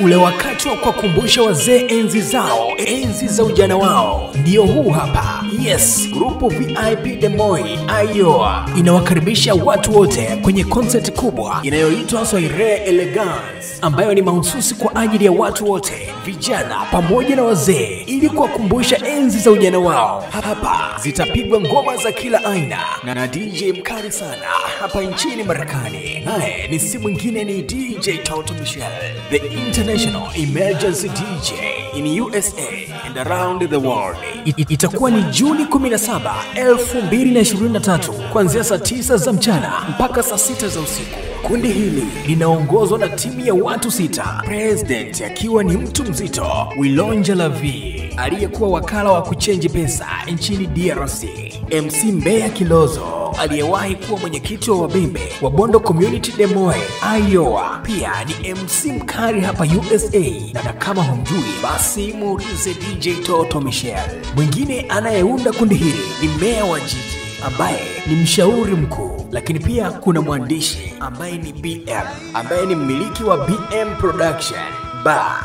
Ule wakati wa kuwakumbusha wazee enzi zao, enzi za ujana wao, ndio huu hapa. Yes, grupu VIP Demoi Ayoa inawakaribisha watu wote kwenye concert kubwa inayoitwa Soirée Elegance, ambayo ni mahususi kwa ajili ya watu wote, vijana pamoja na wazee, ili kuwakumbusha enzi za ujana wao. Hapa zitapigwa ngoma za kila aina na DJ mkali sana hapa nchini Marekani. Naye ni si mwingine ni DJ Toto Michelle, the international emergency DJ in USA and around the world. Itakuwa ni Juni 17, 2023 kuanzia saa 9 za mchana mpaka saa 6 za usiku. Kundi hili linaongozwa na timu ya watu 6, president akiwa ni mtu mzito Wilonja Lavi, aliyekuwa wakala wa kuchange pesa nchini DRC, MC Mbeya Kilozo, aliyewahi kuwa mwenyekiti wa wabembe wa Bondo Community Demoi Ayoa, pia ni MC mkali hapa USA, na kama humjui basi muulize DJ Toto Michelle. Mwingine anayeunda kundi hili ni meya wa jiji ambaye ni mshauri mkuu, lakini pia kuna mwandishi ambaye ni BM, ambaye ni mmiliki wa BM Production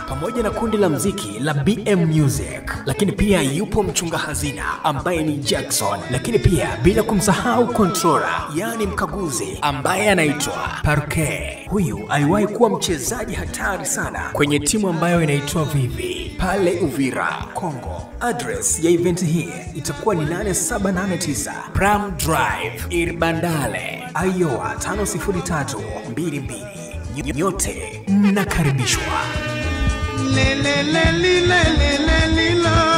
pamoja na kundi la mziki la BM Music, lakini pia yupo mchunga hazina ambaye ni Jackson, lakini pia bila kumsahau controller, yani mkaguzi, ambaye anaitwa Parquet. Huyu aliwahi kuwa mchezaji hatari sana kwenye timu ambayo inaitwa Vivi pale Uvira, Kongo. Address ya event hii itakuwa ni 8789 Pram Drive, Irbandale, Ayoa 50322. Nyote mnakaribishwa. Le le le li le le le li la.